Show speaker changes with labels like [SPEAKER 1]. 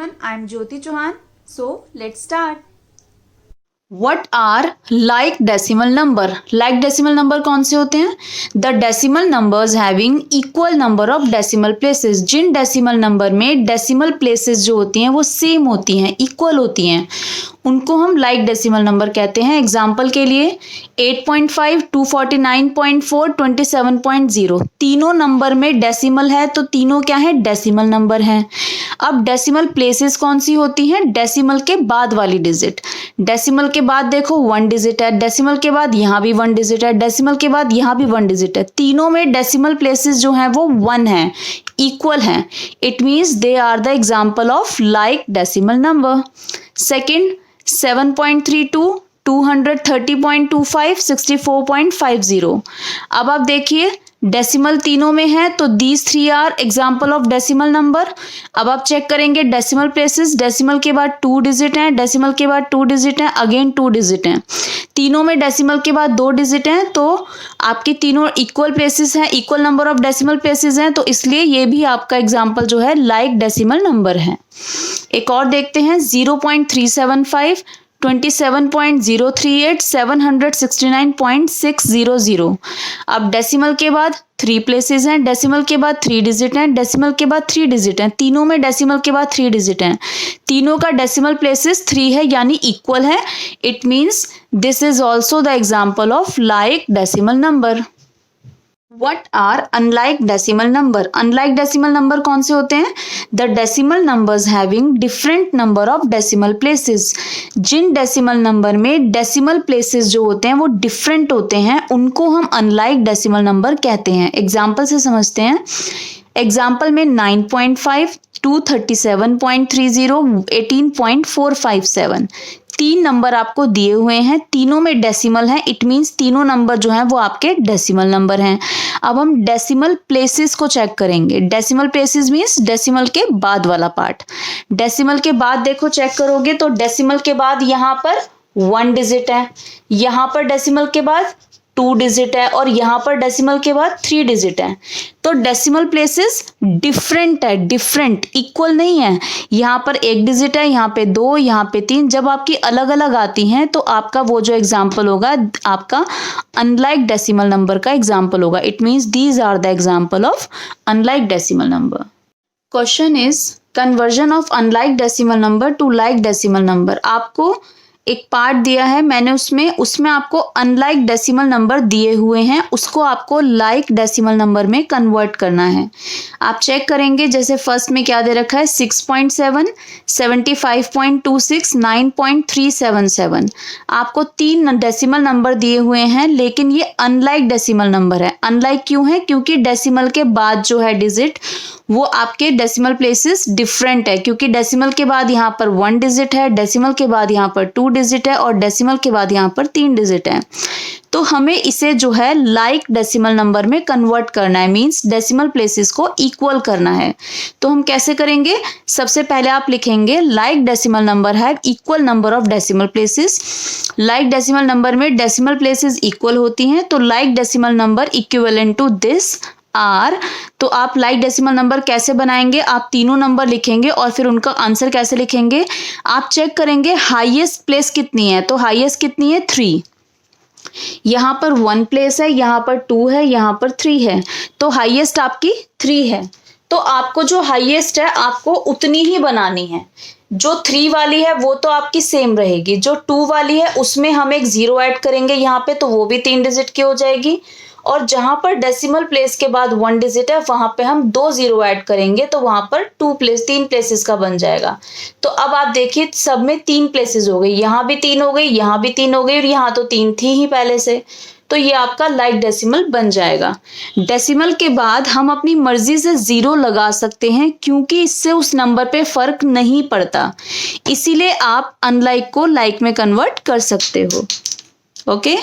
[SPEAKER 1] everyone, I am Jyoti Chauhan. So let's start.
[SPEAKER 2] What are like decimal number? Like decimal number कौन से होते हैं? The decimal numbers having equal number of decimal places. Jin decimal number में decimal places जो होती हैं वो same होती हैं, equal होती हैं, उनको हम like decimal number कहते हैं. एग्जाम्पल के लिए 8.5, 249.4, 27.0 तीनों नंबर में डेसिमल है तो तीनों क्या है? डेसिमल नंबर हैं. अब डेसिमल प्लेसेस कौन सी होती हैं? डेसिमल के बाद वाली डिजिट. डेसिमल के बाद देखो 1 डिजिट है, डेसिमल के बाद यहाँ भी 1 डिजिट है, डेसिमल के बाद यहाँ भी 1 डिजिट है. तीनों में डेसिमल प्लेसेस जो हैं वो 1 हैं, इक्वल हैं. It means they are the example of like decimal number. Second 7.32, 230.25, 64.50. अब आप देखिए डेसिमल तीनों में है तो these 3 are example of decimal number. अब आप चेक करेंगे डेसिमल प्लेसेस. डेसिमल के बाद 2 डिजिट हैं, डेसिमल के बाद 2 डिजिट हैं, अगेन 2 डिजिट हैं. तीनों में डेसिमल के बाद 2 डिजिट हैं तो आपकी तीनों इक्वल प्लेसेस हैं, equal number of decimal places हैं, तो इसलिए ये भी आपका एग्जाम्पल जो है लाइक डेसिमल नंबर है. एक और देखते हैं 0.375, 27.038, 769.600. अब डेसिमल के बाद 3 प्लेसेस हैं, डेसिमल के बाद 3 डिजिट हैं, डेसिमल के बाद 3 डिजिट हैं. तीनों में डेसिमल के बाद 3 डिजिट हैं. तीनों का डेसिमल प्लेसेस 3 है यानी इक्वल है. It means this is also the example of like decimal number. What are unlike decimal number? Unlike decimal number कौन से होते हैं? The decimal numbers having different number of decimal places. Jin decimal number में decimal places जो होते हैं वो different होते हैं उनको हम unlike decimal number कहते हैं. Example से समझते हैं. एग्जाम्पल में 9.5, 237.30, 18.457 तीन नंबर आपको दिए हुए हैं. तीनों में डेसिमल है. इट मीन्स तीनों नंबर जो हैं वो आपके डेसिमल नंबर हैं. अब हम डेसिमल प्लेसेस को चेक करेंगे. डेसिमल प्लेसेस मीन्स डेसिमल के बाद वाला पार्ट. डेसिमल के बाद देखो चेक करोगे तो डेसिमल के बाद यहाँ पर 1 डिजिट है, यहाँ पर डेसिमल के बाद 2 डिजिट है और यहाँ पर डेसिमल के बाद 3 डिजिट है. तो डेसिमल प्लेसेस डिफरेंट है, डिफरेंट, इक्वल नहीं है. यहाँ पर 1 डिजिट है, यहाँ पे 2, यहाँ पे 3. जब आपकी अलग अलग आती हैं तो आपका वो जो एग्जाम्पल होगा आपका अनलाइक डेसिमल नंबर का एग्जाम्पल होगा. It means these are the example of unlike decimal number. Question is conversion of unlike decimal number to like decimal number. आपको एक पार्ट दिया है मैंने, उसमें आपको अनलाइक डेसिमल नंबर दिए हुए हैं, उसको आपको लाइक डेसिमल नंबर में कन्वर्ट करना है. आप चेक करेंगे जैसे फर्स्ट में क्या दे रखा है 6.7, 75.26, 9.377. आपको 3 डेसिमल नंबर दिए हुए हैं लेकिन ये अनलाइक डेसिमल नंबर है. अनलाइक क्यों है? क्योंकि डेसिमल के बाद जो है डिजिट वो आपके डेसिमल प्लेसेस डिफरेंट है. क्योंकि डेसिमल के बाद यहाँ पर 1 डिजिट है, डेसिमल के बाद यहाँ पर 2 डिजिट है और डेसिमल के बाद यहाँ पर 3 डिजिट है. तो हमें इसे जो है लाइक डेसिमल नंबर में कन्वर्ट करना है. मींस डेसिमल प्लेसेस को इक्वल करना है. तो हम कैसे करेंगे? सबसे पहले आप लिखेंगे like decimal number have equal number of decimal places. Like decimal number में डेसिमल प्लेसेस इक्वल होती हैं तो like decimal number equivalent to this are. तो आप लाइक डेसिमल नंबर कैसे बनाएंगे? आप तीनों नंबर लिखेंगे और फिर उनका आंसर कैसे लिखेंगे? आप चेक करेंगे हाईएस्ट प्लेस कितनी है. तो हाईएस्ट कितनी है? 3. यहाँ पर 1 प्लेस है, यहाँ पर 2 है, यहाँ पर 3 है. तो हाईएस्ट आपकी 3 है. तो आपको जो हाईएस्ट है आपको उतनी ही बनानी है. जो 3 वाली है वो तो आपकी सेम रहेगी. जो 2 वाली है उसमें हम एक 0 ऐड करेंगे यहाँ पे तो वो भी 3 डिजिट की हो जाएगी. और जहां पर डेसिमल प्लेस के बाद 1 डिजिट है वहां पे हम 2 0 ऐड करेंगे तो वहां पर 3 प्लेसेस का बन जाएगा. तो अब आप देखिए सब में 3 प्लेसेस हो गई. यहाँ भी 3 हो गई, यहाँ भी 3 हो गई और यहाँ तो 3 थी ही पहले से. तो ये आपका लाइक डेसिमल बन जाएगा. डेसिमल के बाद हम अपनी मर्जी से 0 लगा सकते हैं क्योंकि इससे उस नंबर पे फर्क नहीं पड़ता. इसीलिए आप अनलाइक को लाइक में कन्वर्ट कर सकते हो. ओके.